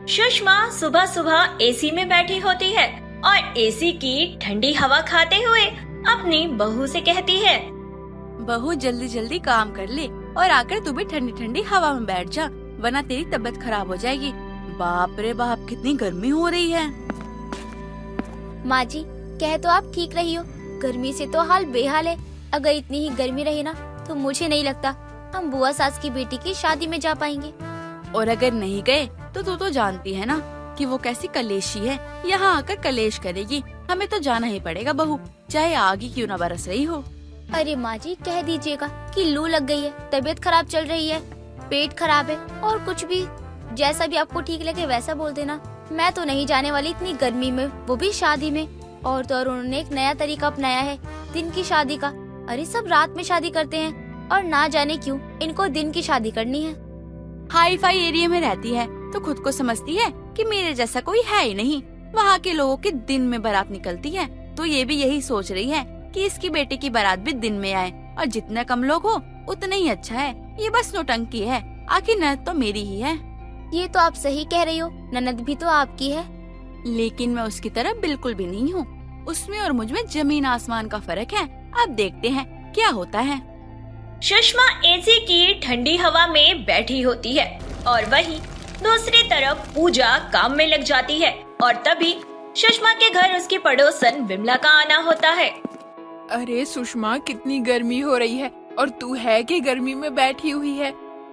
सुषमा सुबह सुबह एसी में बैठी होती है और एसी की ठंडी हवा खाते हुए अपनी बहू से कहती है। बहू जल्दी जल्दी काम कर ले और आकर तू भी ठंडी ठंडी हवा में बैठ जा, वरना तेरी तबीयत खराब हो जाएगी। बाप रे बाप, कितनी गर्मी हो रही है। माँ जी, कह तो आप ठीक रही हो, गर्मी से तो हाल बेहाल है। अगर इतनी ही गर्मी रही ना तो मुझे नहीं लगता हम बुआ सास की बेटी की शादी में जा पाएंगे। और अगर नहीं गए तो तू तो जानती है ना कि वो कैसी कलेशी है, यहाँ आकर कलेश करेगी। हमें तो जाना ही पड़ेगा बहू, चाहे आग ही क्यों न बरस रही हो। अरे माँ जी, कह दीजिएगा कि लू लग गई है, तबीयत खराब चल रही है, पेट खराब है और कुछ भी, जैसा भी आपको ठीक लगे वैसा बोल देना। मैं तो नहीं जाने वाली इतनी गर्मी में, वो भी शादी में। और तो और उन्होंने एक नया तरीका अपनाया है दिन की शादी का। अरे सब रात में शादी करते हैं और ना जाने क्यों इनको दिन की शादी करनी है। हाई फाई एरिया में रहती है तो खुद को समझती है कि मेरे जैसा कोई है ही नहीं। वहाँ के लोगों की दिन में बारात निकलती है तो ये भी यही सोच रही है कि इसकी बेटे की बारात भी दिन में आए, और जितने कम लोग हो उतना ही अच्छा है। ये बस नौटंकी है, आखिर ननद तो मेरी ही है। ये तो आप सही कह रही हो, ननद भी तो आपकी है। लेकिन मैं उसकी तरह बिल्कुल भी नहीं हूँ। उसमें और मुझ में जमीन आसमान का फर्क है। अब देखते हैं क्या होता है। सुषमा एसी की ठंडी हवा में बैठी होती है और वहीं दूसरी तरफ पूजा काम में लग जाती है। और तभी सुषमा के घर उसकी पड़ोसन विमला का आना होता है। अरे सुषमा, कितनी गर्मी हो रही है और तू है कि गर्मी में बैठी हुई है।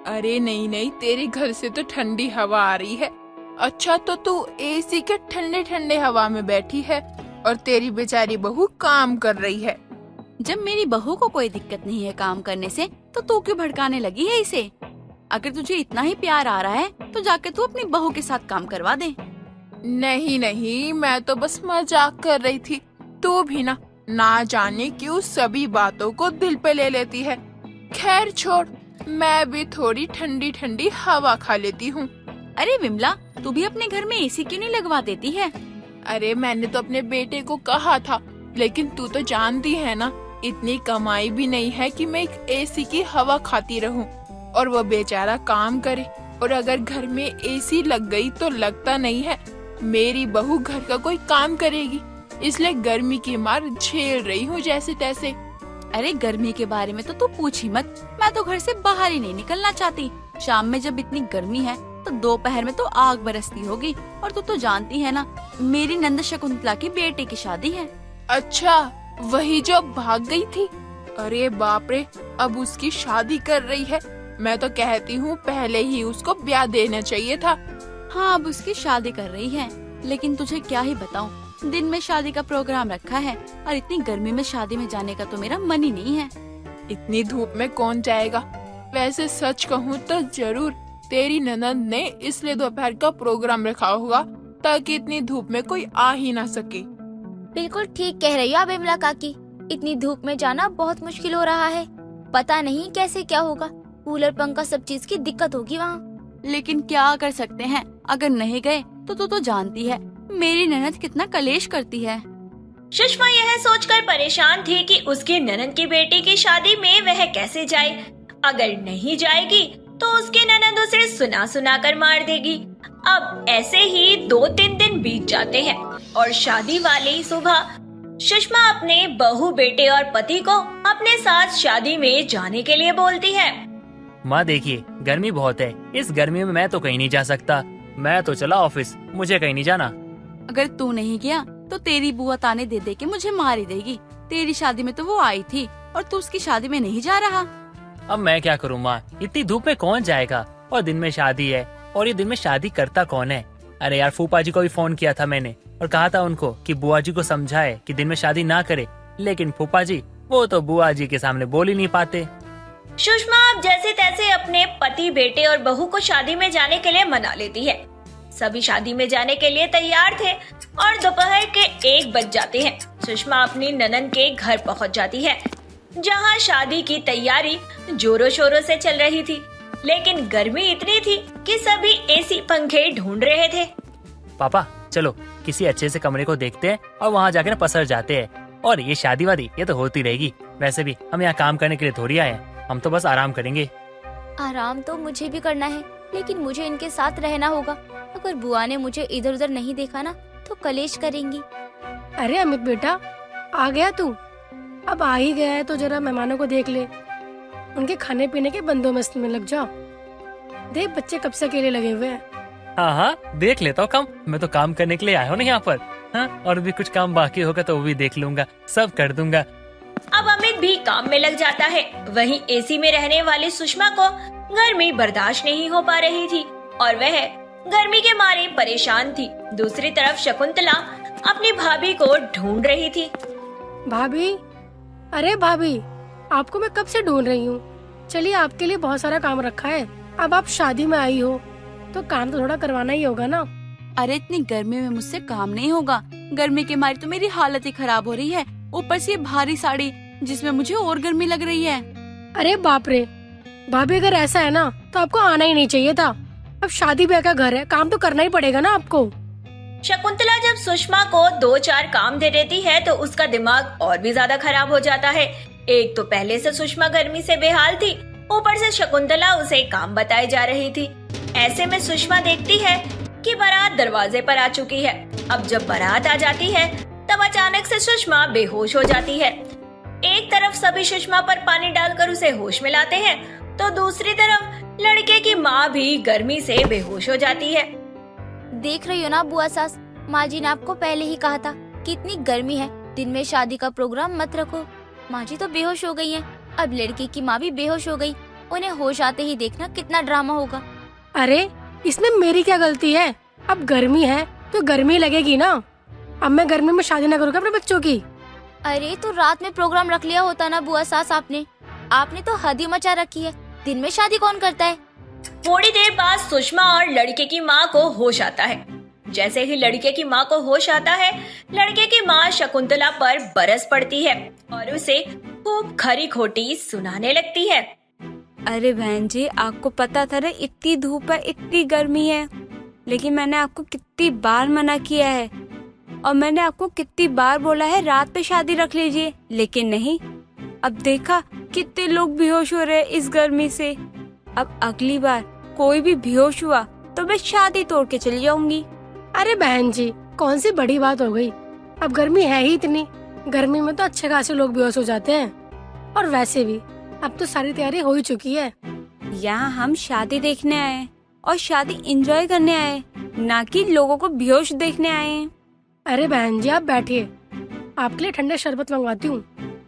अरे नहीं नहीं, तेरे घर से तो ठंडी हवा आ रही है। अच्छा, तो तू एसी के ठंडे ठंडे हवा में बैठी है और तेरी बेचारी बहू काम कर रही है। जब मेरी बहू को कोई दिक्कत नहीं है काम करने से, तो तू क्यों भड़काने लगी है इसे? अगर तुझे इतना ही प्यार आ रहा है तो जाके तू अपनी बहू के साथ काम करवा दे। नहीं नहीं, मैं तो बस मजाक कर रही थी। तू भी ना जाने क्यों सभी बातों को दिल पे ले लेती है। खैर छोड़, मैं भी थोड़ी ठंडी ठंडी हवा खा लेती हूँ। अरे विमला, तू भी अपने घर में एसी क्यों नहीं लगवा देती है? अरे मैंने तो अपने बेटे को कहा था, लेकिन तू तो जानती है ना, इतनी कमाई भी नहीं है कि मैं एक एसी की हवा खाती रहूं और वो बेचारा काम करे। और अगर घर में एसी लग गई तो लगता नहीं है मेरी बहू घर का कोई काम करेगी, इसलिए गर्मी की मार झेल रही हूँ जैसे तैसे। अरे गर्मी के बारे में तो तू पूछ ही मत, मैं तो घर से बाहर ही नहीं निकलना चाहती। शाम में जब इतनी गर्मी है तो दोपहर में तो आग बरसती होगी। और तू तो जानती है ना, मेरी नंद शकुंतला की बेटे की शादी है। अच्छा, वही जो भाग गई थी? अरे बाप रे, अब उसकी शादी कर रही है। मैं तो कहती हूँ पहले ही उसको ब्याह देना चाहिए था। हाँ, अब उसकी शादी कर रही है, लेकिन तुझे क्या ही बताऊँ, दिन में शादी का प्रोग्राम रखा है और इतनी गर्मी में शादी में जाने का तो मेरा मन ही नहीं है। इतनी धूप में कौन जाएगा? वैसे सच कहूँ तो जरूर तेरी ननद ने इसलिए दोपहर का प्रोग्राम रखा होगा ताकि इतनी धूप में कोई आ ही ना सके। बिल्कुल ठीक कह रही हो आप विमला काकी, इतनी धूप में जाना बहुत मुश्किल हो रहा है। पता नहीं कैसे क्या होगा, कूलर पंखा सब चीज की दिक्कत होगी वहाँ। लेकिन क्या कर सकते हैं, अगर नहीं गए तो तू तो जानती है मेरी ननद कितना कलेश करती है। सुषमा यह सोचकर परेशान थी कि उसकी ननद की बेटी की शादी में वह कैसे जाए। अगर नहीं जाएगी तो उसकी ननद उसे सुना सुना कर मार देगी। अब ऐसे ही 2-3 दिन बीत जाते हैं और शादी वाली सुबह सुषमा अपने बहू, बेटे और पति को अपने साथ शादी में जाने के लिए बोलती है। माँ देखिए, गर्मी बहुत है, इस गर्मी में मैं तो कहीं नहीं जा सकता। मैं तो चला ऑफिस, मुझे कहीं नहीं जाना। अगर तू नहीं गया तो तेरी बुआ ताने दे दे के मुझे मार ही देगी। तेरी शादी में तो वो आई थी और तू उसकी शादी में नहीं जा रहा। अब मैं क्या करूँ माँ, इतनी धूप में कौन जाएगा, और दिन में शादी है, और ये दिन में शादी करता कौन है। अरे यार, फूफा जी को भी फोन किया था मैंने और कहा था उनको कि बुआ जी को समझाए कि दिन में शादी ना करे, लेकिन फूफा जी वो तो बुआ जी के सामने बोल ही नहीं पाते। सुषमा अब जैसे तैसे अपने पति, बेटे और बहू को शादी में जाने के लिए मना लेती है। सभी शादी में जाने के लिए तैयार थे और दोपहर के 1 बज जाते हैं। सुषमा अपनी ननद के घर पहुंच जाती है, जहां शादी की तैयारी जोरों शोरों से चल रही थी। लेकिन गर्मी इतनी थी कि सभी एसी पंखे ढूंढ रहे थे। पापा चलो किसी अच्छे से कमरे को देखते हैं और वहाँ जाकर पसर जाते हैं। और ये शादी वादी ये तो होती रहेगी, वैसे भी हम यहाँ काम करने के लिए थोड़ी आए हैं, हम तो बस आराम करेंगे। आराम तो मुझे भी करना है, लेकिन मुझे इनके साथ रहना होगा। अगर बुआ ने मुझे इधर उधर नहीं देखा ना तो कलेश करेंगी। अरे अमित बेटा, आ गया तू? अब आ ही गया है तो जरा मेहमानों को देख ले, उनके खाने पीने के बंदोबस्त में लग जाओ। देख बच्चे कब से अकेले लगे हुए हैं। हाँ हाँ, देख लेता हूँ काम। मैं तो काम करने के लिए आया हूँ ना यहाँ पर। हाँ, और भी कुछ काम बाकी होगा तो वो भी देख लूंगा, सब कर दूंगा। अब अमित भी काम में लग जाता है। वहीं एसी में रहने वाली सुषमा को गर्मी बर्दाश्त नहीं हो पा रही थी और वह गर्मी के मारे परेशान थी। दूसरी तरफ शकुंतला अपनी भाभी को ढूंढ रही थी। भाभी, अरे भाभी, आपको मैं कब से ढूंढ रही हूँ। चलिए, आपके लिए बहुत सारा काम रखा है। अब आप शादी में आई हो तो काम तो थोड़ा करवाना ही होगा ना। अरे इतनी गर्मी में मुझसे काम नहीं होगा। गर्मी के मारे तो मेरी हालत ही खराब हो रही है। ऊपर से ये भारी साड़ी जिसमें मुझे और गर्मी लग रही है। अरे बाप रे भाभी, अगर ऐसा है ना तो आपको आना ही नहीं चाहिए था। अब शादी ब्याह का घर है, काम तो करना ही पड़ेगा ना आपको। शकुंतला जब सुषमा को 2-4 काम दे देती है तो उसका दिमाग और भी ज्यादा खराब हो जाता है। एक तो पहले से सुषमा गर्मी से बेहाल थी, ऊपर से शकुंतला उसे काम बताए जा रही थी। ऐसे में सुषमा देखती है कि बारात दरवाजे पर आ चुकी है। अब जब बारात आ जाती है तब अचानक से सुषमा बेहोश हो जाती है। एक तरफ सभी सुषमा पर पानी डालकर उसे होश में लाते हैं तो दूसरी तरफ लड़के की माँ भी गर्मी से बेहोश हो जाती है। देख रही हो ना बुआ सास, माँ जी ने आपको पहले ही कहा था कि इतनी गर्मी है, दिन में शादी का प्रोग्राम मत रखो। माँ जी तो बेहोश हो गई हैं। अब लड़की की माँ भी बेहोश हो गई। उन्हें होश आते ही देखना कितना ड्रामा होगा। अरे इसमें मेरी क्या गलती है? अब गर्मी है तो गर्मी लगेगी ना। अब मैं गर्मी में शादी ना करूँगा अपने बच्चों की। अरे तो रात में प्रोग्राम रख लिया होता ना बुआ सास। आपने तो हद ही मचा रखी है। दिन में शादी कौन करता है? थोड़ी देर बाद सुषमा और लड़के की माँ को होश आता है। जैसे ही लड़के की माँ को होश आता है, लड़के की माँ शकुंतला पर बरस पड़ती है और उसे खूब खरी खोटी सुनाने लगती है। अरे बहन जी, आपको पता था ना इतनी धूप है, इतनी गर्मी है, लेकिन मैंने आपको कितनी बार मना किया है और मैंने आपको कितनी बार बोला है रात पे शादी रख लीजिए, लेकिन नहीं। अब देखा कितने लोग बेहोश हो रहे हैं इस गर्मी से। अब अगली बार कोई भी बेहोश हुआ तो मैं शादी तोड़ के चली जाऊंगी। अरे बहन जी, कौन सी बड़ी बात हो गई। अब गर्मी है ही इतनी। गर्मी में तो अच्छे खासे लोग बेहोश हो जाते हैं। और वैसे भी अब तो सारी तैयारी हो ही चुकी है। यहाँ हम शादी देखने आए और शादी एंजॉय करने आए, ना कि लोगों को बेहोश देखने आए हैं। अरे बहन जी, आप बैठिए, आपके लिए ठंडे शरबत मंगवाती हूँ।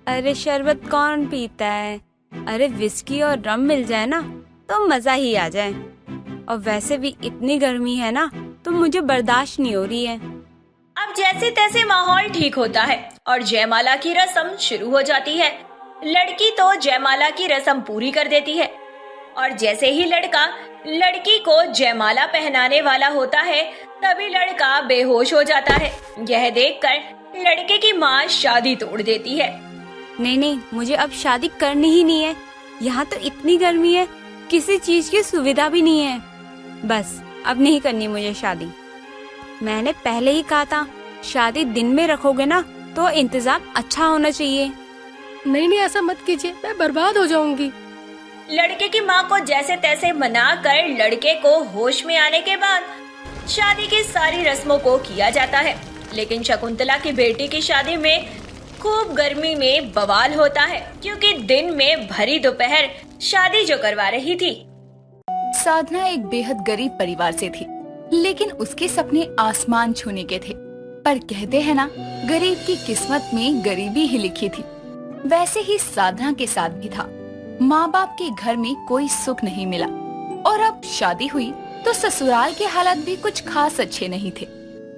अरे शरबत कौन पीता है? अरे विस्की और रम मिल जाए ना तो मजा ही आ जाए। और वैसे भी इतनी गर्मी है ना तो मुझे बर्दाश्त नहीं हो रही है। अब जैसे तैसे माहौल ठीक होता है और जयमाला की रस्म शुरू हो जाती है। लड़की तो जयमाला की रस्म पूरी कर देती है और जैसे ही लड़का लड़की को जयमाला पहनाने वाला होता है तभी लड़का बेहोश हो जाता है। यह देखकर लड़के की माँ शादी तोड़ देती है। नहीं, मुझे अब शादी करनी ही नहीं है। यहाँ तो इतनी गर्मी है, किसी चीज की सुविधा भी नहीं है। बस अब नहीं करनी मुझे शादी। मैंने पहले ही कहा था शादी दिन में रखोगे ना तो इंतजाम अच्छा होना चाहिए। नहीं, ऐसा मत कीजिए, मैं बर्बाद हो जाऊंगी। लड़के की माँ को जैसे तैसे मनाकर लड़के को होश में आने के बाद शादी की सारी रस्मों को किया जाता है। लेकिन शकुंतला की बेटी की शादी में खूब गर्मी में बवाल होता है क्योंकि दिन में भरी दोपहर शादी जो करवा रही थी। साधना एक बेहद गरीब परिवार से थी, लेकिन उसके सपने आसमान छूने के थे। पर कहते हैं ना, गरीब की किस्मत में गरीबी ही लिखी थी। वैसे ही साधना के साथ भी था। माँ बाप के घर में कोई सुख नहीं मिला और अब शादी हुई तो ससुराल के हालात भी कुछ खास अच्छे नहीं थे।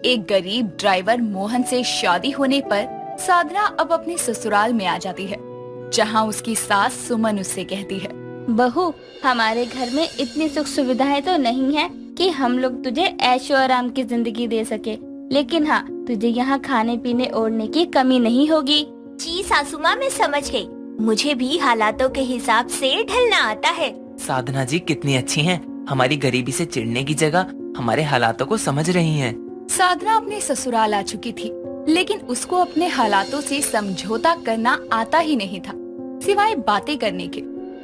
एक गरीब ड्राइवर मोहन से शादी होने पर साधना अब अपने ससुराल में आ जाती है, जहाँ उसकी सास सुमन उससे कहती है, बहू, हमारे घर में इतनी सुख सुविधाएं तो नहीं है कि हम लोग तुझे ऐशो आराम की जिंदगी दे सके, लेकिन हाँ, तुझे यहाँ खाने पीने ओढ़ने की कमी नहीं होगी। जी सासू माँ, मैं समझ गई। मुझे भी हालातों के हिसाब से ढलना आता है। साधना जी कितनी अच्छी हैं, हमारी गरीबी से चिढ़ने की जगह हमारे हालातों को समझ रही हैं। साधना अपने ससुराल आ चुकी थी, लेकिन उसको अपने हालातों से समझौता करना आता ही नहीं था, सिवाय बातें करने के।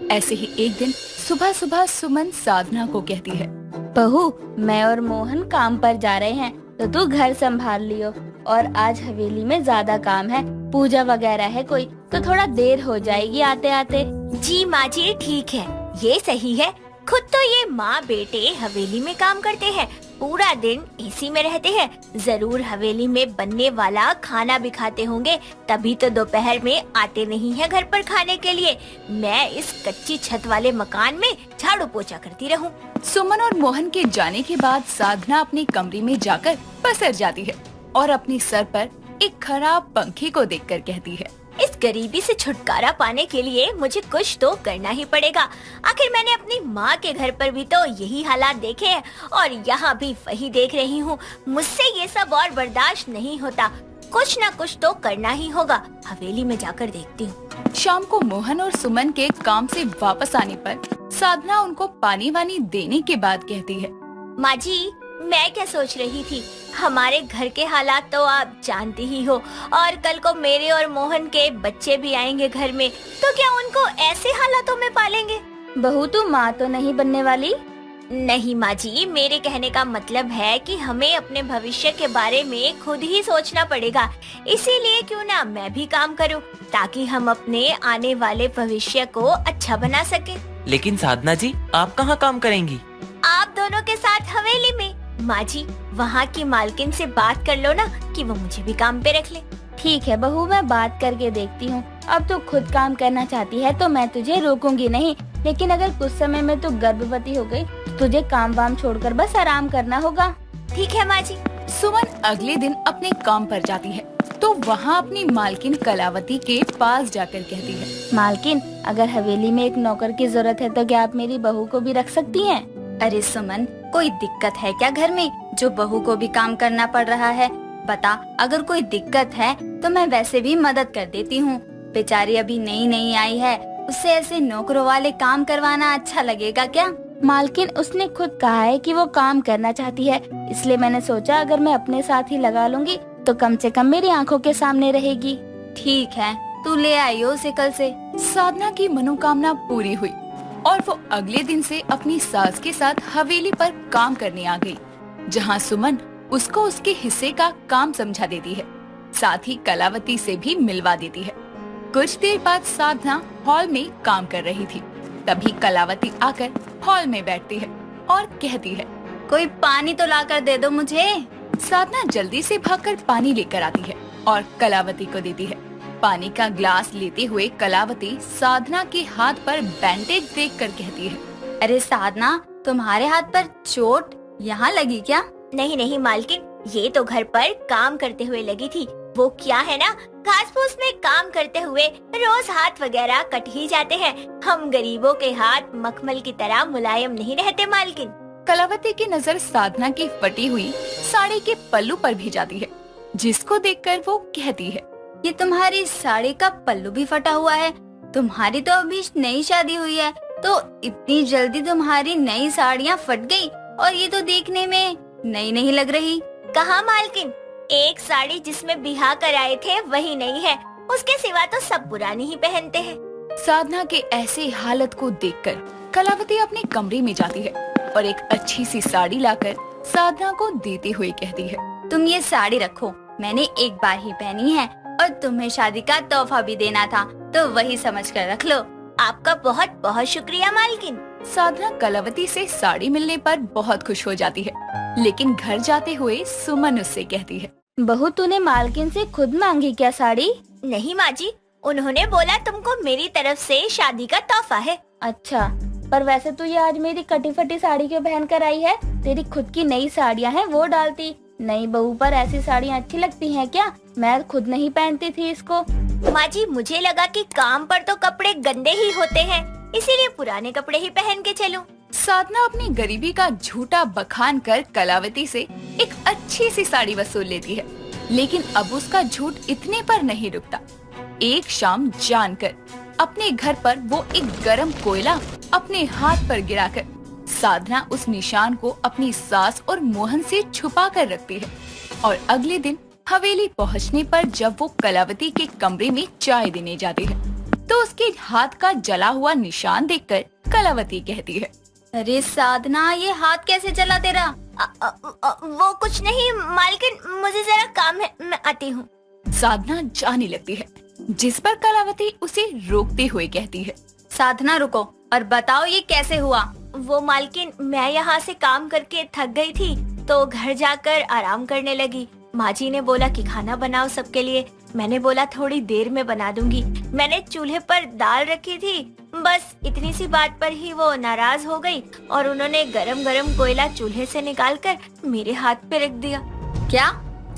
ऐसे ही एक दिन सुबह सुबह सुमन साधना को कहती है, बहू, मैं और मोहन काम पर जा रहे हैं, तो तू घर संभाल लियो। और आज हवेली में ज्यादा काम है, पूजा वगैरह है कोई, तो थोड़ा देर हो जाएगी आते आते। जी माँ जी, ठीक है, ये सही है। खुद तो ये माँ बेटे हवेली में काम करते हैं, पूरा दिन एसी में रहते हैं, जरूर हवेली में बनने वाला खाना भी खाते होंगे, तभी तो दोपहर में आते नहीं है घर पर खाने के लिए। मैं इस कच्ची छत वाले मकान में झाड़ू पोछा करती रहूं। सुमन और मोहन के जाने के बाद साधना अपने कमरे में जाकर पसर जाती है और अपने सर पर एक खराब पंखे को देखकर कहती है, इस गरीबी से छुटकारा पाने के लिए मुझे कुछ तो करना ही पड़ेगा। आखिर मैंने अपनी माँ के घर पर भी तो यही हालात देखे हैं और यहाँ भी वही देख रही हूँ। मुझसे ये सब और बर्दाश्त नहीं होता, कुछ न कुछ तो करना ही होगा। हवेली में जाकर देखती हूँ। शाम को मोहन और सुमन के काम से वापस आने पर साधना उनको पानी वानी देने के बाद कहती है, माँ जी, मैं क्या सोच रही थी, हमारे घर के हालात तो आप जानती ही हो, और कल को मेरे और मोहन के बच्चे भी आएंगे घर में, तो क्या उनको ऐसे हालातों में पालेंगे? बहू, तू माँ तो नहीं बनने वाली? नहीं माँ जी, मेरे कहने का मतलब है कि हमें अपने भविष्य के बारे में खुद ही सोचना पड़ेगा। इसीलिए क्यों ना मैं भी काम करूं, ताकि हम अपने आने वाले भविष्य को अच्छा बना सके। लेकिन साधना जी, आप कहाँ काम करेंगी? आप दोनों के साथ हवेली में। माँ जी, वहाँ की मालकिन से बात कर लो ना कि वो मुझे भी काम पे रख ले। ठीक है बहू, मैं बात करके देखती हूँ। अब तू खुद काम करना चाहती है तो मैं तुझे रोकूंगी नहीं, लेकिन अगर कुछ समय में तू गर्भवती हो गई तो तुझे काम वाम छोड़कर बस आराम करना होगा। ठीक है माँ जी। सुमन अगले दिन अपने काम पर जाती है तो वहाँ अपनी मालकिन कलावती के पास जाकर कहती है, मालकिन, अगर हवेली में एक नौकर की जरूरत है तो क्या आप मेरी बहू को भी रख सकती हैं? अरे सुमन, कोई दिक्कत है क्या घर में जो बहू को भी काम करना पड़ रहा है? बता, अगर कोई दिक्कत है तो मैं वैसे भी मदद कर देती हूँ। बेचारी अभी नई नई आई है, उससे ऐसे नौकरों वाले काम करवाना अच्छा लगेगा क्या? मालकिन, उसने खुद कहा है कि वो काम करना चाहती है, इसलिए मैंने सोचा अगर मैं अपने साथ ही लगा लूंगी तो कम से कम मेरी आंखों के सामने रहेगी। ठीक है, तू ले आई हो उसे कल से। साधना की मनोकामना पूरी हुई और वो अगले दिन से अपनी सास के साथ हवेली पर काम करने आ गई, जहाँ सुमन उसको उसके हिस्से का काम समझा देती है, साथ ही कलावती से भी मिलवा देती है। कुछ देर बाद साधना हॉल में काम कर रही थी, तभी कलावती आकर हॉल में बैठती है और कहती है, कोई पानी तो लाकर दे दो मुझे। साधना जल्दी से भागकर पानी लेकर आती है और कलावती को देती है। पानी का ग्लास लेते हुए कलावती साधना के हाथ पर बैंडेज देखकर कहती है, अरे साधना, तुम्हारे हाथ पर चोट यहाँ लगी क्या? नहीं नहीं मालकिन, ये तो घर पर काम करते हुए लगी थी। वो क्या है ना, घास फूस में काम करते हुए रोज हाथ वगैरह कट ही जाते हैं। हम गरीबों के हाथ मखमल की तरह मुलायम नहीं रहते मालकिन। कलावती की नजर साधना की फटी हुई साड़ी के पल्लू पर भी जाती है, जिसको देखकर वो कहती है, ये तुम्हारी साड़ी का पल्लू भी फटा हुआ है। तुम्हारी तो अभी नई शादी हुई है, तो इतनी जल्दी तुम्हारी नई साड़ियाँ फट गई, और ये तो देखने में नई नहीं लग रही। कहाँ मालकिन, एक साड़ी जिसमें बिहा कर आए थे वही नई है, उसके सिवा तो सब पुरानी ही पहनते हैं। साधना के ऐसे हालत को देखकर कलावती अपने कमरे में जाती है और एक अच्छी सी साड़ी लाकर साधना को देते हुए कहती है, तुम ये साड़ी रखो, मैंने एक बार ही पहनी है और तुम्हें शादी का तोहफा भी देना था, तो वही समझकर रख लो। आपका बहुत बहुत शुक्रिया मालकिन। साधना कलावती से साड़ी मिलने पर बहुत खुश हो जाती है, लेकिन घर जाते हुए सुमन उससे कहती है, बहू, तूने मालकिन से खुद मांगी क्या साड़ी? नहीं माँ जी, उन्होंने बोला तुमको मेरी तरफ से शादी का तोहफा है। अच्छा, पर वैसे तू ये आज मेरी कटी फटी साड़ी क्यों पहन कर आई है? तेरी खुद की नई साड़ियाँ हैं वो डालती। नई बहू पर ऐसी साड़ियाँ अच्छी लगती हैं क्या? मैं खुद नहीं पहनती थी इसको। माँ जी, मुझे लगा कि काम पर तो कपड़े गंदे ही होते हैं, इसीलिए पुराने कपड़े ही पहन के चलूं। साधना अपनी गरीबी का झूठा बखान कर कलावती से एक अच्छी सी साड़ी वसूल लेती है, लेकिन अब उसका झूठ इतने पर नहीं रुकता। एक शाम जानकर अपने घर पर वो एक गरम कोयला अपने हाथ पर गिराकर साधना उस निशान को अपनी सास और मोहन से छुपा कर रखती है, और अगले दिन हवेली पहुंचने पर जब वो कलावती के कमरे में चाय देने जाती है तो उसके हाथ का जला हुआ निशान देखकर कलावती कहती है, अरे साधना, ये हाथ कैसे जला तेरा? वो कुछ नहीं मालकिन, मुझे जरा काम है, मैं आती हूँ। साधना जाने लगती है, जिस पर कलावती उसे रोकते हुए कहती है, साधना रुको और बताओ ये कैसे हुआ? वो मालकिन, मैं यहाँ से काम करके थक गई थी तो घर जाकर आराम करने लगी। माँ जी ने बोला कि खाना बनाओ सबके लिए। मैंने बोला थोड़ी देर में बना दूंगी। मैंने चूल्हे पर दाल रखी थी, बस इतनी सी बात पर ही वो नाराज हो गई और उन्होंने गरम गरम कोयला चूल्हे से निकालकर मेरे हाथ पे रख दिया। क्या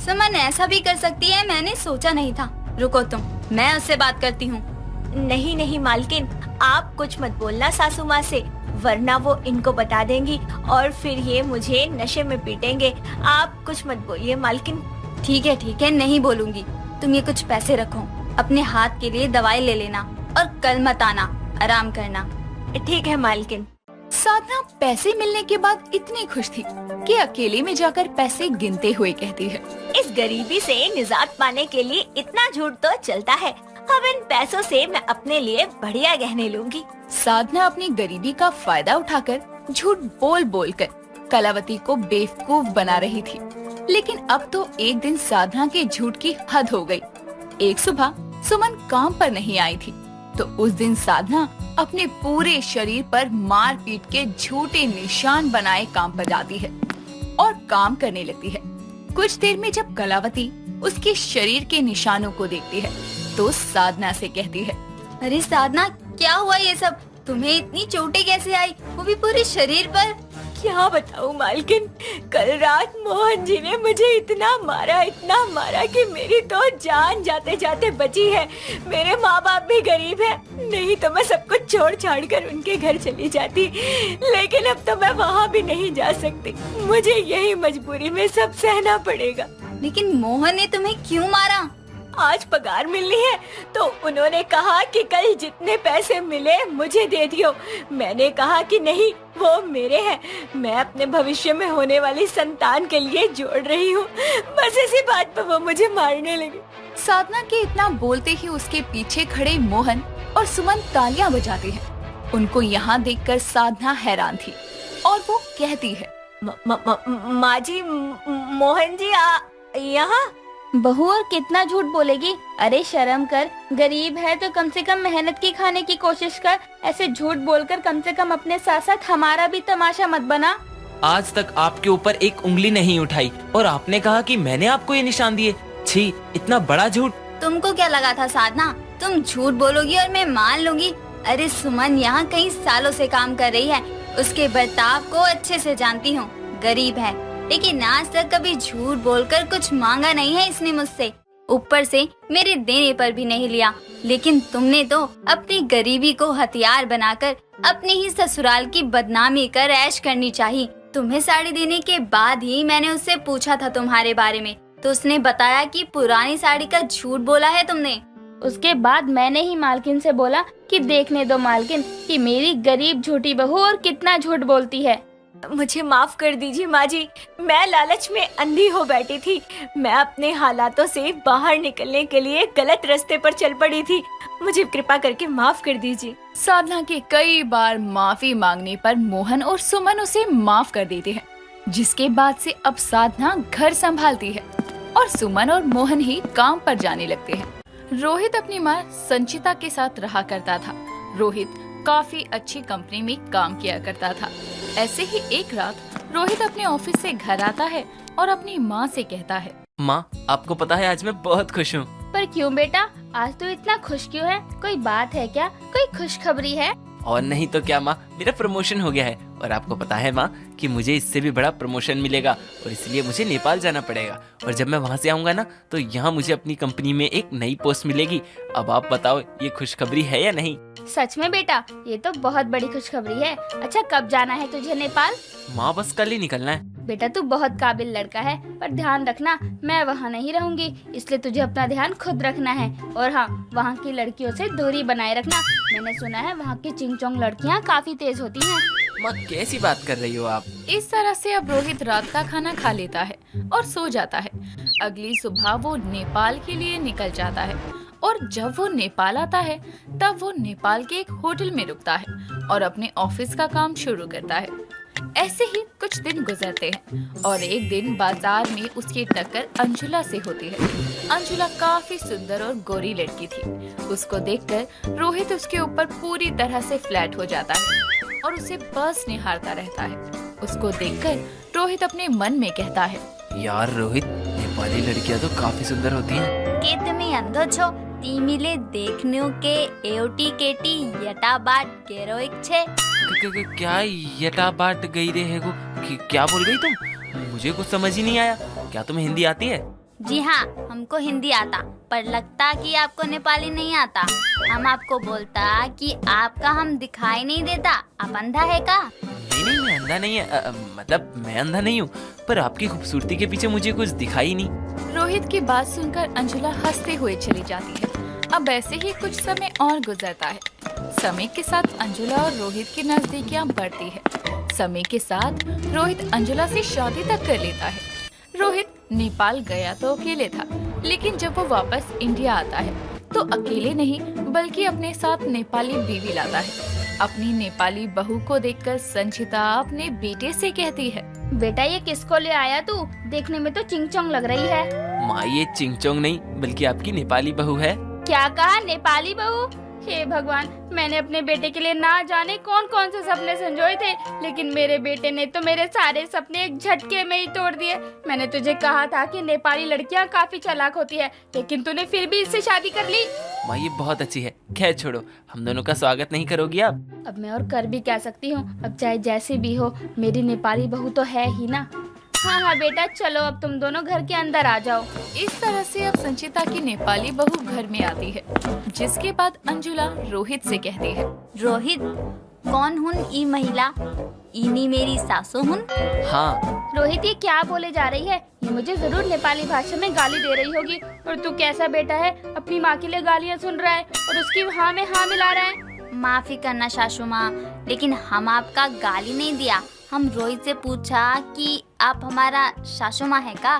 सुमन ऐसा भी कर सकती है? मैंने सोचा नहीं था। रुको तुम, मैं उससे बात करती हूँ। नहीं नहीं मालकिन, आप कुछ मत बोलना सासू माँ से, वरना वो इनको बता देंगी और फिर ये मुझे नशे में पीटेंगे। आप कुछ मत बोलिए मालकिन। ठीक है, नहीं बोलूंगी। तुम ये कुछ पैसे रखो, अपने हाथ के लिए दवाई ले लेना और कल मत आना, आराम करना। ठीक है मालकिन। साधना पैसे मिलने के बाद इतनी खुश थी कि अकेले में जाकर पैसे गिनते हुए कहती है, इस गरीबी से निजात पाने के लिए इतना झूठ तो चलता है। अब इन पैसों से मैं अपने लिए बढ़िया गहने लूंगी। साधना अपनी गरीबी का फायदा उठाकर झूठ बोल बोल कर कलावती को बेवकूफ बना रही थी। लेकिन अब तो एक दिन साधना के झूठ की हद हो गई। एक सुबह सुमन काम पर नहीं आई थी, तो उस दिन साधना अपने पूरे शरीर पर मार पीट के झूठे निशान बनाए काम पर जाती है और काम करने लगती है। कुछ देर में जब कलावती उसके शरीर के निशानों को देखती है तो साधना से कहती है, अरे साधना, क्या हुआ ये सब? तुम्हें इतनी चोटें कैसे आई, वो भी पूरे शरीर पर? क्या बताऊं मालकिन, कल रात मोहन जी ने मुझे इतना मारा कि मेरी तो जान जाते जाते बची है। मेरे माँ बाप भी गरीब है, नहीं तो मैं सब कुछ छोड़ छाड़ कर उनके घर चली जाती, लेकिन अब तो मैं वहाँ भी नहीं जा सकती। मुझे यही मजबूरी में सब सहना पड़ेगा। लेकिन मोहन ने तुम्हें क्यों मारा? आज पगार मिलनी है तो उन्होंने कहा कि कल जितने पैसे मिले मुझे दे दियो। मैंने कहा कि नहीं, वो मेरे हैं, मैं अपने भविष्य में होने वाली संतान के लिए जोड़ रही हूँ। बस इसी बात पर वो मुझे मारने लगे। साधना के इतना बोलते ही उसके पीछे खड़े मोहन और सुमन तालियां बजाते हैं। उनको यहाँ देखकर साधना हैरान थी और वो कहती है, माँ जी, मोहन जी यहाँ? बहू और कितना झूठ बोलेगी? अरे शर्म कर, गरीब है तो कम से कम मेहनत की खाने की कोशिश कर। ऐसे झूठ बोलकर कम से कम अपने साथ साथ हमारा भी तमाशा मत बना। आज तक आपके ऊपर एक उंगली नहीं उठाई और आपने कहा कि मैंने आपको ये निशान दिए। छी, इतना बड़ा झूठ। तुमको क्या लगा था साधना, तुम झूठ बोलोगी और मैं मान लूंगी? अरे सुमन यहाँ कई सालों से काम कर रही है, उसके बर्ताव को अच्छे से जानती हूँ। गरीब है लेकिन आज तक कभी झूठ बोलकर कुछ मांगा नहीं है इसने मुझसे, ऊपर से मेरे देने पर भी नहीं लिया। लेकिन तुमने तो अपनी गरीबी को हथियार बनाकर अपने ही ससुराल की बदनामी कर ऐश करनी चाहिए। तुम्हें साड़ी देने के बाद ही मैंने उससे पूछा था तुम्हारे बारे में, तो उसने बताया कि पुरानी साड़ी का झूठ बोला है तुमने। उसके बाद मैंने ही मालकिन से बोला कि देखने दो मालकिन कि मेरी गरीब झूठी बहू और कितना झूठ बोलती है। मुझे माफ कर दीजिए माँ जी, मैं लालच में अंधी हो बैठी थी। मैं अपने हालातों से बाहर निकलने के लिए गलत रास्ते पर चल पड़ी थी। मुझे कृपा करके माफ कर दीजिए। साधना के कई बार माफी मांगने पर मोहन और सुमन उसे माफ कर देते हैं, जिसके बाद से अब साधना घर संभालती है और सुमन और मोहन ही काम पर जाने लगते हैं। रोहित अपनी माँ संचिता के साथ रहा करता था। रोहित काफी अच्छी कंपनी में काम किया करता था। ऐसे ही एक रात रोहित अपने ऑफिस से घर आता है और अपनी माँ से कहता है, माँ, आपको पता है आज मैं बहुत खुश हूँ। पर क्यों बेटा, आज तो इतना खुश क्यों है? कोई बात है क्या? कोई खुशखबरी है? और नहीं तो क्या माँ, मेरा प्रमोशन हो गया है और आपको पता है माँ कि मुझे इससे भी बड़ा प्रमोशन मिलेगा और इसलिए मुझे नेपाल जाना पड़ेगा। और जब मैं वहाँ से आऊँगा ना तो यहाँ मुझे अपनी कंपनी में एक नई पोस्ट मिलेगी। अब आप बताओ ये खुशखबरी है या नहीं? सच में बेटा, ये तो बहुत बड़ी खुशखबरी है। अच्छा, कब जाना है तुझे नेपाल? माँ, बस कल ही निकलना है। बेटा तू बहुत काबिल लड़का है, पर ध्यान रखना मैं वहाँ नहीं रहूंगी, इसलिए तुझे अपना ध्यान खुद रखना है। और हाँ, वहाँ की लड़कियों से दूरी बनाए रखना। मैंने सुना है वहाँ की चिंगचोंग लड़कियाँ काफी तेज होती हैं। माँ, कैसी बात कर रही हो आप? इस तरह से अब रोहित रात का खाना खा लेता है और सो जाता है। अगली सुबह वो नेपाल के लिए निकल जाता है और जब वो नेपाल आता है तब वो नेपाल के एक होटल में रुकता है और अपने ऑफिस का काम शुरू करता है। ऐसे ही कुछ दिन गुजरते हैं और एक दिन बाजार में उसकी टक्कर अंजुला से होती है। अंजुला काफी सुंदर और गोरी लड़की थी। उसको देखकर रोहित उसके ऊपर पूरी तरह से फ्लैट हो जाता है और उसे बस निहारता रहता है। उसको देखकर रोहित अपने मन में कहता है, यार रोहित, नेपाली लड़कियां तो काफी सुंदर होती हैं। के तुम्हें अंधो छो તીમિલે देखन्यू के एओटी केटी यटा बाट केरोइक छे। क्या यटा बाट गई रे है क्या बोल गई तुम? मुझे कुछ समझ ही नहीं आया। क्या तुम्हें हिंदी आती है? जी हाँ, हमको हिंदी आता, पर लगता कि आपको नेपाली नहीं आता। हम आपको बोलता कि आपका हम दिखाई नहीं देता, आप अंधा है का? नहीं, मैं अंधा नहीं है। मतलब मैं अंधा नहीं हूँ, पर आपकी खूबसूरती के पीछे मुझे कुछ दिखाई नहीं। रोहित की बात सुनकर अंजुला हंसते हुए चली जाती है। अब ऐसे ही कुछ समय और गुजरता है। समय के साथ अंजुला और रोहित की नजदीकियां बढ़ती है। समय के साथ रोहित अंजुला से शादी तक कर लेता है। रोहित नेपाल गया तो अकेले था, लेकिन जब वो वापस इंडिया आता है तो अकेले नहीं बल्कि अपने साथ नेपाली बीवी लाता है। अपनी नेपाली बहू को देखकर संचिता अपने बेटे से कहती है, बेटा ये किसको ले आया तू? देखने में तो चिंगचोंग लग रही है। माँ, ये चिंगचोंग नहीं बल्कि आपकी नेपाली बहू है। क्या कहा, नेपाली बहू? हे भगवान, मैंने अपने बेटे के लिए ना जाने कौन कौन से सपने संजोए थे, लेकिन मेरे बेटे ने तो मेरे सारे सपने एक झटके में ही तोड़ दिए। मैंने तुझे कहा था कि नेपाली लड़कियां काफी चालाक होती है, लेकिन तूने फिर भी इससे शादी कर ली। माँ, ये बहुत अच्छी है। खैर छोड़ो, हम दोनों का स्वागत नहीं करोगी आप? अब मैं और कर भी क्या सकती हूँ? अब चाहे जैसी भी हो, मेरी नेपाली बहू तो है ही ना। हाँ हाँ बेटा, चलो अब तुम दोनों घर के अंदर आ जाओ। इस तरह से अब संचिता की नेपाली बहू घर में आती है, जिसके बाद अंजुला रोहित से कहती है, रोहित, कौन हुन ई महिला? इनी मेरी सासू हुन? हाँ। रोहित, ये क्या बोले जा रही है? ये मुझे जरूर नेपाली भाषा में गाली दे रही होगी। और तू कैसा बेटा है, अपनी माँ के लिए गालियाँ सुन रहा है और उसकी हाँ में हाँ मिला रहा है। माफी करना सासू माँ, लेकिन हम आपका गाली नहीं दिया। हम रोहित से पूछा कि आप हमारा सासू माँ है का?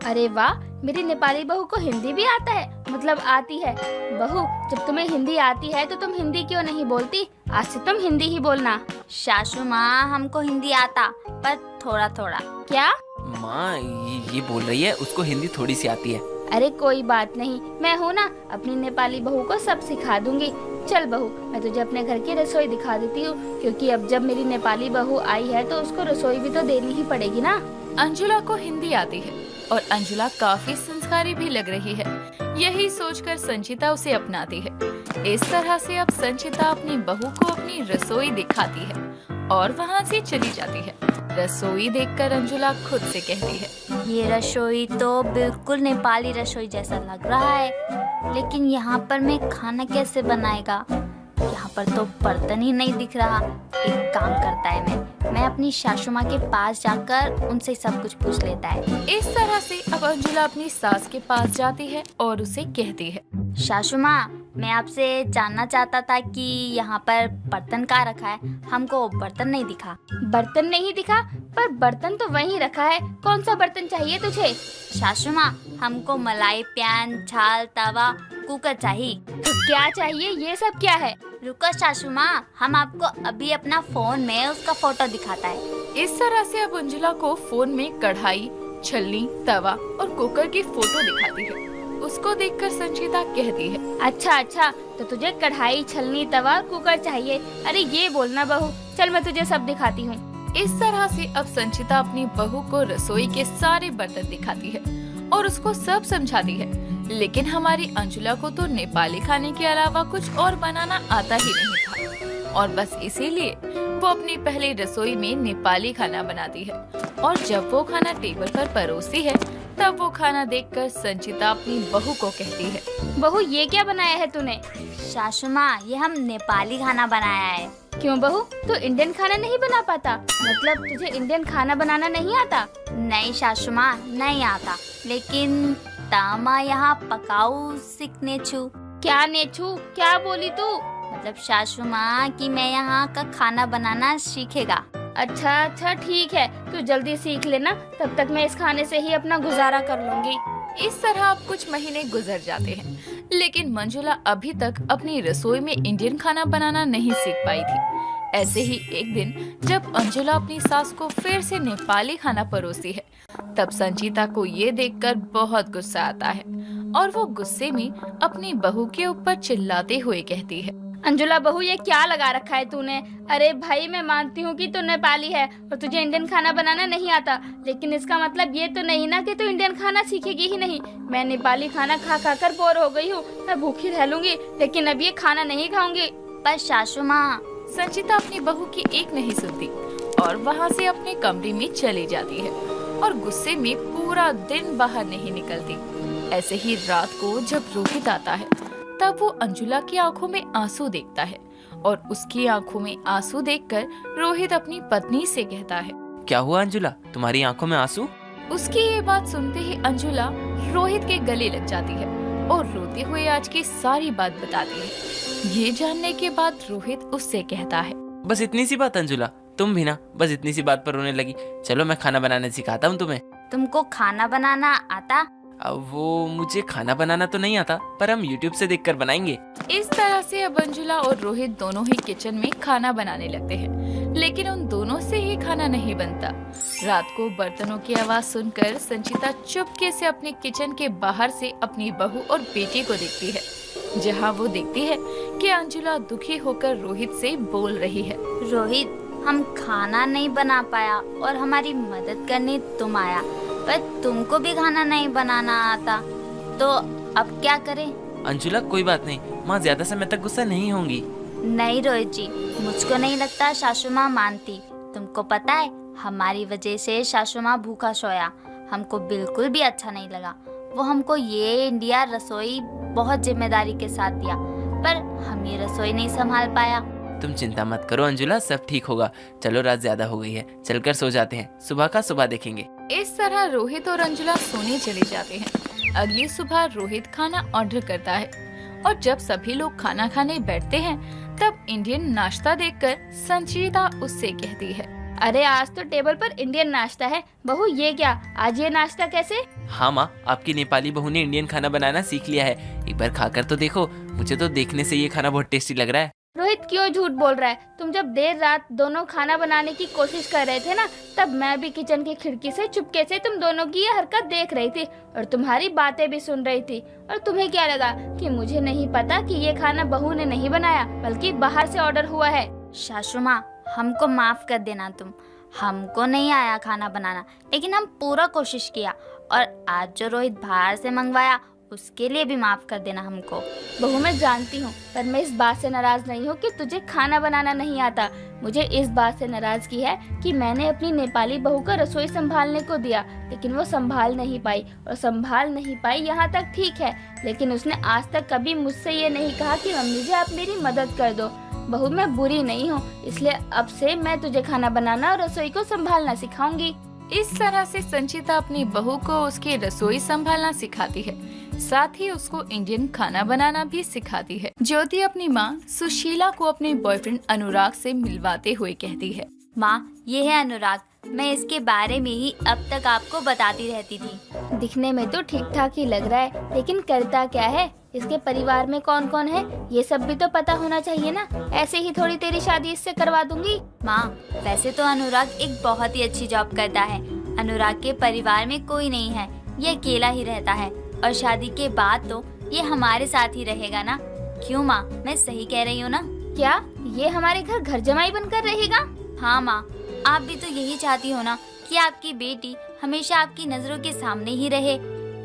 अरे वाह, मेरी नेपाली बहू को हिंदी भी आता है, मतलब आती है। बहू, जब तुम्हें हिंदी आती है तो तुम हिंदी क्यों नहीं बोलती? आज से तुम हिंदी ही बोलना। सासू माँ, हमको हिंदी आता, पर थोड़ा थोड़ा। क्या? माँ, ये बोल रही है उसको हिंदी थोड़ी सी आती है। अरे कोई बात नहीं, मैं हूँ ना, अपनी नेपाली बहू को सब सिखा दूंगी। चल बहू, मैं तुझे अपने घर की रसोई दिखा देती हूँ, क्योंकि अब जब मेरी नेपाली बहू आई है तो उसको रसोई भी तो देनी ही पड़ेगी ना। अंजुला को हिंदी आती है और अंजुला काफी संस्कारी भी लग रही है। यही सोचकर संचिता उसे अपनाती है। इस तरह से अब संचिता अपनी बहू को अपनी रसोई दिखाती है और वहाँ से चली जाती है। रसोई देखकर अंजुला खुद से कहती है, ये रसोई तो बिल्कुल नेपाली रसोई जैसा लग रहा है, लेकिन यहाँ पर मैं खाना कैसे बनाएगा? यहाँ पर तो बर्तन ही नहीं दिख रहा। एक काम करता है, मैं अपनी सासू माँ के पास जाकर उनसे सब कुछ पूछ लेता है। इस तरह से अब अंजुला अपनी सास के पास जाती है और उसे कहती है, सासू माँ, मैं आपसे जानना चाहता था कि यहाँ पर बर्तन कहाँ रखा है? हमको बर्तन नहीं दिखा। बर्तन नहीं दिखा? पर बर्तन तो वहीं रखा है। कौन सा बर्तन चाहिए तुझे? सासू माँ, हमको मलाई पैन, छाल, तवा, कुकर चाहिए। तो क्या चाहिए? ये सब क्या है? रुको सासू माँ, हम आपको अभी अपना फोन में उसका फोटो दिखाता है। इस तरह से अब अंजुला को फोन में कढ़ाई, छलनी, तवा और कुकर की फोटो दिखाती है। उसको देखकर संचिता कहती है, अच्छा, तो तुझे कढ़ाई, छलनी, तवा और कुकर चाहिए। अरे ये बोलना बहू, चल मैं तुझे सब दिखाती हूँ। इस तरह से अब संचिता अपनी बहू को रसोई के सारे बर्तन दिखाती है और उसको सब समझाती है। लेकिन हमारी अंजुला को तो नेपाली खाने के अलावा कुछ और बनाना आता ही नहीं था, और बस इसीलिए वो अपनी पहली रसोई में नेपाली खाना बनाती है। और जब वो खाना टेबल पर परोसती है, तब वो खाना देखकर संचिता अपनी बहू को कहती है, बहू ये क्या बनाया है तूने? सासू माँ, ये हम नेपाली खाना बनाया है। क्यों बहू, तू इंडियन खाना नहीं बना पाता? मतलब तुझे इंडियन खाना बनाना नहीं आता? नहीं सासू माँ, नहीं आता, लेकिन तामा यहाँ पकाऊ सीखने छू। क्या नेछू? क्या बोली तू? मतलब सासू माँ कि मैं यहाँ का खाना बनाना सीखेगा। अच्छा ठीक है, तू जल्दी सीख लेना, तब तक मैं इस खाने से ही अपना गुजारा कर लूंगी। इस तरह अब कुछ महीने गुजर जाते हैं। लेकिन मंजुला अभी तक अपनी रसोई में इंडियन खाना बनाना नहीं सीख पाई थी। ऐसे ही एक दिन जब अंजुला अपनी सास को फिर से नेपाली खाना परोसती है, तब संचिता को ये देखकर बहुत गुस्सा आता है और वो गुस्से में अपनी बहू के ऊपर चिल्लाते हुए कहती है, अंजुला बहू, ये क्या लगा रखा है तूने? अरे भाई, मैं मानती हूँ कि तू नेपाली है और तुझे इंडियन खाना बनाना नहीं आता, लेकिन इसका मतलब ये तो नहीं ना कि तू इंडियन खाना सीखेगी ही नहीं। मैं नेपाली खाना खा खा कर बोर हो गई हूँ, मैं भूखी रह लूंगी, लेकिन अब ये खाना नहीं खाऊंगी। पर सासू माँ, संचिता अपनी बहू की एक नहीं सुनती और वहाँ से अपने कमरे में चली जाती है और गुस्से में पूरा दिन बाहर नहीं निकलती। ऐसे ही रात को जब रोहित आता है, तब वो अंजुला की आंखों में आंसू देखता है और उसकी आंखों में आंसू देखकर रोहित अपनी पत्नी से कहता है, क्या हुआ अंजुला, तुम्हारी आंखों में आंसू? उसकी ये बात सुनते ही अंजुला रोहित के गले लग जाती है और रोते हुए आज की सारी बात बताती है। ये जानने के बाद रोहित उससे कहता है, बस इतनी सी बात अंजुला, तुम भी ना बस इतनी सी बात पर रोने लगी। चलो मैं खाना बनाने सिखाता हूँ तुम्हें। तुमको खाना बनाना आता? अब वो मुझे खाना बनाना तो नहीं आता, पर हम YouTube से देखकर बनाएंगे। इस तरह से अब अंजुला और रोहित दोनों ही किचन में खाना बनाने लगते हैं, लेकिन उन दोनों से ही खाना नहीं बनता। रात को बर्तनों की आवाज सुनकर संचिता चुपके से अपने किचन के बाहर से अपनी बहू और बेटी को देखती है, जहाँ वो देखती है कि अंजुला दुखी होकर रोहित से बोल रही है, रोहित, हम खाना नहीं बना पाया और हमारी मदद करने तुम आया, पर तुमको भी खाना नहीं बनाना आता, तो अब क्या करें? अंजुला कोई बात नहीं, माँ ज्यादा समय तक गुस्सा नहीं होंगी। नहीं रोहित जी, मुझको नहीं लगता सासू माँ मानती। तुमको पता है, हमारी वजह से सासू माँ भूखा सोया, हमको बिल्कुल भी अच्छा नहीं लगा। वो हमको ये इंडिया रसोई बहुत जिम्मेदारी के साथ दिया, पर हम ये रसोई नहीं संभाल पाया। तुम चिंता मत करो अंजुला, सब ठीक होगा। चलो रात ज्यादा हो गई है, चलकर सो जाते हैं, सुबह का सुबह देखेंगे। इस तरह रोहित और अंजुला सोने चले जाते हैं। अगली सुबह रोहित खाना ऑर्डर करता है और जब सभी लोग खाना खाने बैठते हैं, तब इंडियन नाश्ता देखकर संचिता उससे कहती है, अरे आज तो टेबल पर इंडियन नाश्ता है। बहू, ये क्या, आज ये नाश्ता कैसे? हाँ माँ, आपकी नेपाली बहू ने इंडियन खाना बनाना सीख लिया है, एक बार खाकर तो देखो। मुझे तो देखने से ये खाना बहुत टेस्टी लग रहा है। रोहित, क्यों झूठ बोल रहा है? तुम जब देर रात दोनों खाना बनाने की कोशिश कर रहे थे ना, तब मैं भी किचन की खिड़की से चुपके से तुम दोनों की ये हरकत देख रही थी और तुम्हारी बातें भी सुन रही थी। और तुम्हें क्या लगा कि मुझे नहीं पता कि ये खाना बहू ने नहीं बनाया, बल्कि बाहर से ऑर्डर हुआ है? सासू माँ, हमको माफ कर देना तुम। हमको नहीं आया खाना बनाना, लेकिन हम पूरा कोशिश किया, और आज जो रोहित बाहर से मंगवाया उसके लिए भी माफ कर देना हमको। बहू, मैं जानती हूँ, पर मैं इस बात से नाराज नहीं हूँ कि तुझे खाना बनाना नहीं आता। मुझे इस बात से नाराजगी है कि मैंने अपनी नेपाली बहू का रसोई संभालने को दिया, लेकिन वो संभाल नहीं पाई, और संभाल नहीं पाई यहाँ तक ठीक है, लेकिन उसने आज तक कभी मुझसे ये नहीं कहा कि मम्मी जी आप मेरी मदद कर दो। बहू, मैं बुरी नहीं हूँ, इसलिए अब से मैं तुझे खाना बनाना और रसोई को संभालना सिखाऊंगी। इस तरह से संचिता अपनी बहू को उसकी रसोई संभालना सिखाती है, साथ ही उसको इंडियन खाना बनाना भी सिखाती है। ज्योति अपनी माँ सुशीला को अपने बॉयफ्रेंड अनुराग से मिलवाते हुए कहती है, माँ, ये है अनुराग, मैं इसके बारे में ही अब तक आपको बताती रहती थी। दिखने में तो ठीक ठाक ही लग रहा है, लेकिन करता क्या है? इसके परिवार में कौन कौन है ये सब भी तो पता होना चाहिए ना। ऐसे ही थोड़ी तेरी शादी इससे करवा दूंगी। माँ, वैसे तो अनुराग एक बहुत ही अच्छी जॉब करता है। अनुराग के परिवार में कोई नहीं है, ये अकेला ही रहता है, और शादी के बाद तो ये हमारे साथ ही रहेगा ना। क्यों माँ, मैं सही कह रही हूँ ना? क्या ये हमारे घर जमाई बनकर रहेगा? हाँ माँ, आप भी तो यही चाहती हो ना कि आपकी बेटी हमेशा आपकी नजरों के सामने ही रहे।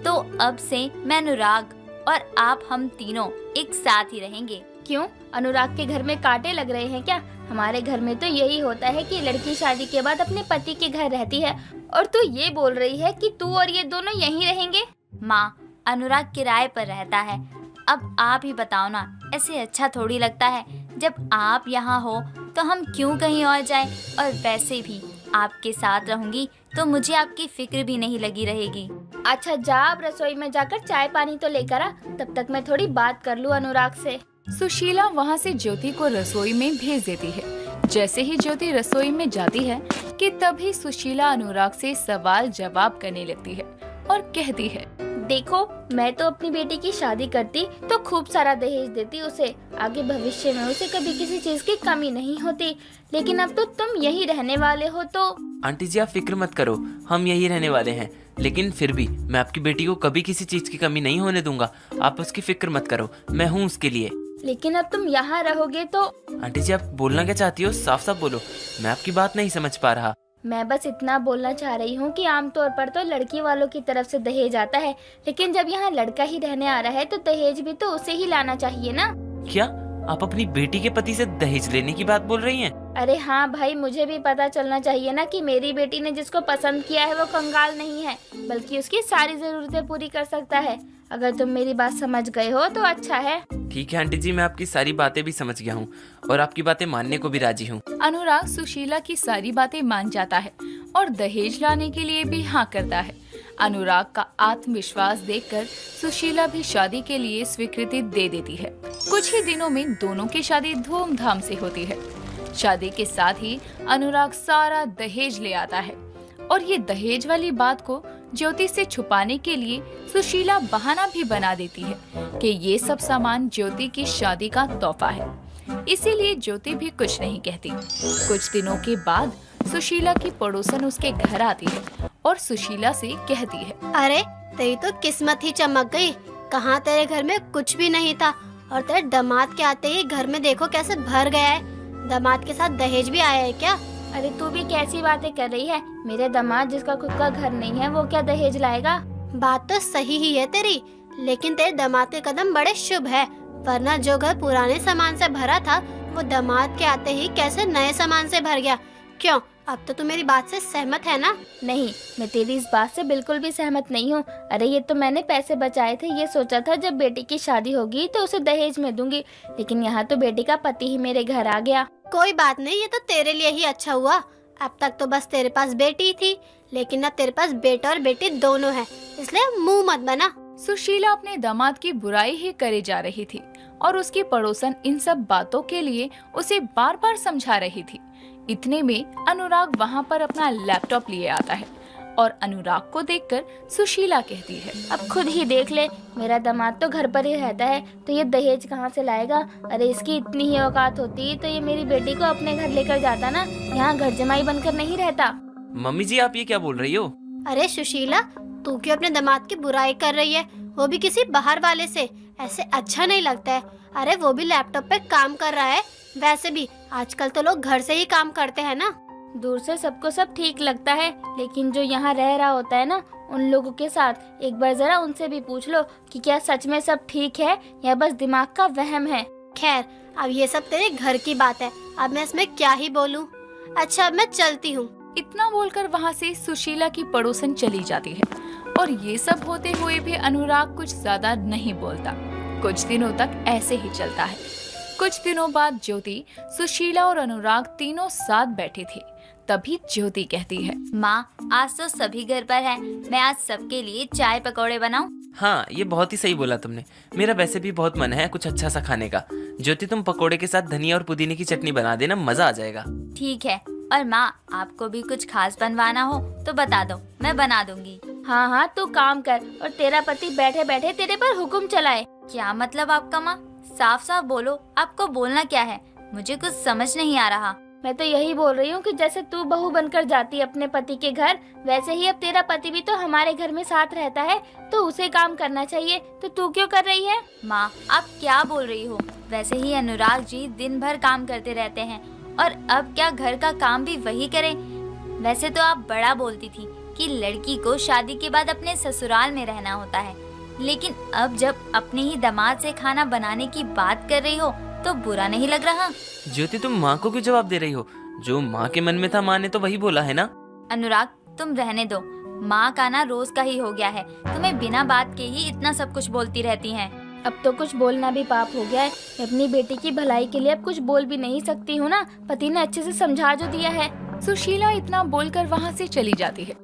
तो अब से मैं, अनुराग और आप, हम तीनों एक साथ ही रहेंगे। क्यों, अनुराग के घर में कांटे लग रहे हैं क्या? हमारे घर में तो यही होता है कि लड़की शादी के बाद अपने पति के घर रहती है, और तू ये बोल रही है कि तू और ये दोनों यहीं रहेंगे? माँ, अनुराग किराए पर रहता है। अब आप ही बताओ ना, ऐसे अच्छा थोड़ी लगता है। जब आप यहाँ हो तो हम क्यों कहीं और जाएं? और वैसे भी आपके साथ रहूंगी तो मुझे आपकी फिक्र भी नहीं लगी रहेगी। अच्छा जा, अब रसोई में जाकर चाय पानी तो लेकर आ, तब तक मैं थोड़ी बात कर लूँ अनुराग से। सुशीला वहाँ से ज्योति को रसोई में भेज देती है। जैसे ही ज्योति रसोई में जाती है कि तभी सुशीला अनुराग से सवाल जवाब करने लगती है और कहती है, देखो, मैं तो अपनी बेटी की शादी करती तो खूब सारा दहेज देती उसे, आगे भविष्य में उसे कभी किसी चीज की कमी नहीं होती। लेकिन अब तो तुम यही रहने वाले हो तो। आंटी जी आप फिक्र मत करो, हम यही रहने वाले हैं, लेकिन फिर भी मैं आपकी बेटी को कभी किसी चीज की कमी नहीं होने दूंगा। आप उसकी फिक्र मत करो, मैं हूँ उसके लिए। लेकिन अब तुम यहाँ रहोगे तो। आंटी जी आप बोलना क्या चाहती हो, साफ साफ बोलो, मैं आपकी बात नहीं समझ पा रहा। मैं बस इतना बोलना चाह रही हूँ कि आमतौर पर तो लड़की वालों की तरफ से दहेज आता है, लेकिन जब यहाँ लड़का ही रहने आ रहा है तो दहेज भी तो उसे ही लाना चाहिए ना। क्या आप अपनी बेटी के पति से दहेज लेने की बात बोल रही हैं? अरे हाँ भाई, मुझे भी पता चलना चाहिए ना कि मेरी बेटी ने जिसको पसंद किया है वो कंगाल नहीं है, बल्कि उसकी सारी जरूरतें पूरी कर सकता है। अगर तुम मेरी बात समझ गए हो तो अच्छा है। ठीक है आंटी जी, मैं आपकी सारी बातें भी समझ गया हूँ और आपकी बातें मानने को भी राजी हूँ। अनुराग सुशीला की सारी बातें मान जाता है और दहेज लाने के लिए भी हाँ करता है। अनुराग का आत्मविश्वास देखकर सुशीला भी शादी के लिए स्वीकृति दे देती है। कुछ ही दिनों में दोनों की शादी धूमधाम से होती है। शादी के साथ ही अनुराग सारा दहेज ले आता है और ये दहेज वाली बात को ज्योति से छुपाने के लिए सुशीला बहाना भी बना देती है कि ये सब सामान ज्योति की शादी का तोहफा है, इसीलिए ज्योति भी कुछ नहीं कहती। कुछ दिनों के बाद सुशीला की पड़ोसन उसके घर आती है और सुशीला से कहती है, अरे तेरी तो किस्मत ही चमक गई, कहाँ तेरे घर में कुछ भी नहीं था और तेरे दामाद के आते ही घर में देखो कैसे भर गया है। दामाद के साथ दहेज भी आया है क्या? अरे तू भी कैसी बातें कर रही है? मेरे दामाद जिसका खुद का घर नहीं है वो क्या दहेज लाएगा? बात तो सही ही है तेरी, लेकिन तेरे दामाद के कदम बड़े शुभ है, वरना जो घर पुराने सामान से भरा था वो दामाद के आते ही कैसे नए सामान से भर गया। क्यों, अब तो तू मेरी बात से सहमत है ना? नहीं, मैं तेरी इस बात से बिल्कुल भी सहमत नहीं हूँ। अरे ये तो मैंने पैसे बचाए थे, ये सोचा था जब बेटी की शादी होगी तो उसे दहेज में दूंगी, लेकिन यहाँ तो बेटी का पति ही मेरे घर आ गया। कोई बात नहीं, ये तो तेरे लिए ही अच्छा हुआ। अब तक तो बस तेरे पास बेटी थी, लेकिन अब तेरे पास बेटा और बेटी दोनों है, इसलिए मुंह मत बना। सुशीला अपने दामाद की बुराई ही करे जा रही थी और उसकी पड़ोसन इन सब बातों के लिए उसे बार बार समझा रही थी। इतने में अनुराग वहाँ पर अपना लैपटॉप लिए आता है और अनुराग को देखकर सुशीला कहती है, अब खुद ही देख ले, मेरा दामाद तो घर पर ही रहता है तो ये दहेज कहाँ से लाएगा? अरे इसकी इतनी ही औकात होती तो ये मेरी बेटी को अपने घर लेकर जाता ना, यहाँ घर जमाई बनकर नहीं रहता। मम्मी जी आप ये क्या बोल रही हो? अरे सुशीला, तू क्यों अपने दामाद की बुराई कर रही है? वो भी किसी बाहर वाले से, ऐसे अच्छा नहीं लगता है। अरे वो भी लैपटॉप पे काम कर रहा है, वैसे भी आजकल तो लोग घर से ही काम करते हैं ना। दूर से सबको सब ठीक लगता है, लेकिन जो यहाँ रह रहा होता है ना, उन लोगों के साथ एक बार जरा उनसे भी पूछ लो कि क्या सच में सब ठीक है या बस दिमाग का वहम है। खैर, अब ये सब तेरे घर की बात है, अब मैं इसमें क्या ही बोलूं। अच्छा, अब मैं चलती हूँ। इतना बोलकर वहाँ से सुशीला की पड़ोसन चली जाती है और ये सब होते हुए भी अनुराग कुछ ज्यादा नहीं बोलता। कुछ दिनों तक ऐसे ही चलता है। कुछ दिनों बाद ज्योति, सुशीला और अनुराग तीनों साथ बैठे थे। तभी ज्योति कहती है, माँ आज तो सभी घर पर है, मैं आज सबके लिए चाय पकौड़े बनाऊं? हाँ ये बहुत ही सही बोला तुमने, मेरा वैसे भी बहुत मन है कुछ अच्छा सा खाने का। ज्योति तुम पकोड़े के साथ धनिया और पुदीने की चटनी बना देना, मजा आ जाएगा। ठीक है, और माँ आपको भी कुछ खास बनवाना हो तो बता दो, मैं बना दूंगी। हाँ हाँ, तू काम कर और तेरा पति बैठे बैठे तेरे पर हुक्म चलाए। क्या मतलब आपका माँ? साफ साफ बोलो, आपको बोलना क्या है? मुझे कुछ समझ नहीं आ रहा। मैं तो यही बोल रही हूँ कि जैसे तू बहू बनकर जाती अपने पति के घर, वैसे ही अब तेरा पति भी तो हमारे घर में साथ रहता है, तो उसे काम करना चाहिए, तो तू क्यों कर रही है? माँ आप क्या बोल रही हो? वैसे ही अनुराग जी दिन भर काम करते रहते हैं और अब क्या घर का काम भी वही करें? वैसे तो आप बड़ा बोलती थी कि लड़की को शादी के बाद अपने ससुराल में रहना होता है, लेकिन अब जब अपने ही दामाद से खाना बनाने की बात कर रही हो तो बुरा नहीं लग रहा? ज्योति तुम माँ को क्यों जवाब दे रही हो? जो माँ के मन में था माँ ने तो वही बोला है ना। अनुराग तुम रहने दो, माँ का ना रोज का ही हो गया है, तुम्हें बिना बात के ही इतना सब कुछ बोलती रहती हैं। अब तो कुछ बोलना भी पाप हो गया है। मैं अपनी बेटी की भलाई के लिए अब कुछ बोल भी नहीं सकती हूँ ना, पति ने अच्छे से समझा जो दिया है। सुशीला इतना बोलकर वहाँ से चली जाती है।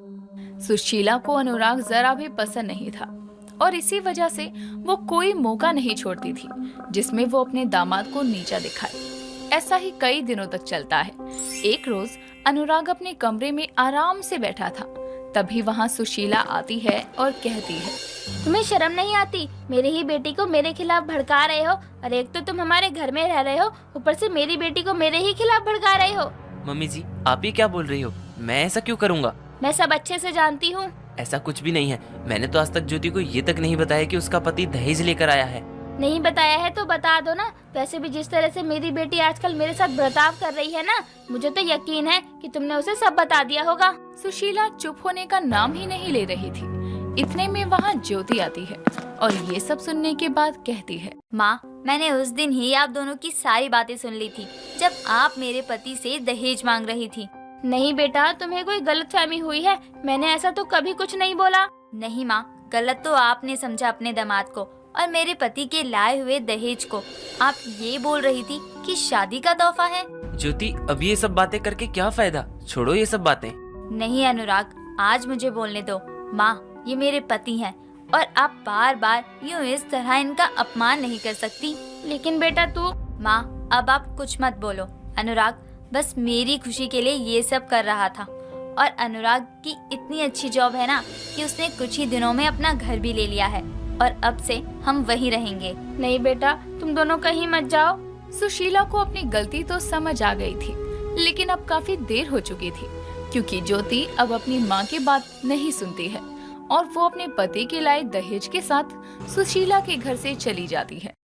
सुशीला को अनुराग जरा भी पसंद नहीं था और इसी वजह से वो कोई मौका नहीं छोड़ती थी जिसमें वो अपने दामाद को नीचा दिखाए। ऐसा ही कई दिनों तक चलता है। एक रोज अनुराग अपने कमरे में आराम से बैठा था, तभी वहाँ सुशीला आती है और कहती है, तुम्हें शर्म नहीं आती? मेरी ही बेटी को मेरे खिलाफ भड़का रहे हो, और एक तो तुम हमारे घर में रह रहे हो, ऊपर से मेरी बेटी को मेरे ही खिलाफ भड़का रहे हो। मम्मी जी, आप ही क्या बोल रही हो? मैं ऐसा क्यों करूँगा? मैं सब अच्छे से जानती हूँ। ऐसा कुछ भी नहीं है। मैंने तो आज तक ज्योति को ये तक नहीं बताया कि उसका पति दहेज लेकर आया है। नहीं बताया है तो बता दो ना। वैसे भी जिस तरह से मेरी बेटी आजकल मेरे साथ बर्ताव कर रही है ना, मुझे तो यकीन है कि तुमने उसे सब बता दिया होगा। सुशीला चुप होने का नाम ही नहीं ले रही थी। इतने में वहाँ ज्योति आती है और ये सब सुनने के बाद कहती है, माँ, मैंने उस दिन ही आप दोनों की सारी बातें सुन ली थी जब आप मेरे पति से दहेज मांग रही थी। नहीं बेटा, तुम्हें कोई गलतफहमी हुई है। मैंने ऐसा तो कभी कुछ नहीं बोला। नहीं माँ, गलत तो आपने समझा अपने दामाद को और मेरे पति के लाए हुए दहेज को। आप ये बोल रही थी कि शादी का तोहफा है। ज्योति, अब ये सब बातें करके क्या फायदा? छोड़ो ये सब बातें। नहीं अनुराग, आज मुझे बोलने दो। माँ, ये मेरे पति हैं और आप बार बार यूँ इस तरह इनका अपमान नहीं कर सकती। लेकिन बेटा तू। माँ, अब आप कुछ मत बोलो। अनुराग बस मेरी खुशी के लिए ये सब कर रहा था, और अनुराग की इतनी अच्छी जॉब है ना कि उसने कुछ ही दिनों में अपना घर भी ले लिया है और अब से हम वहीं रहेंगे। नहीं बेटा, तुम दोनों कहीं मत जाओ। सुशीला को अपनी गलती तो समझ आ गई थी, लेकिन अब काफी देर हो चुकी थी, क्योंकि ज्योति अब अपनी माँ की बात नहीं सुनती है और वो अपने पति के लाए दहेज के साथ सुशीला के घर से चली जाती है।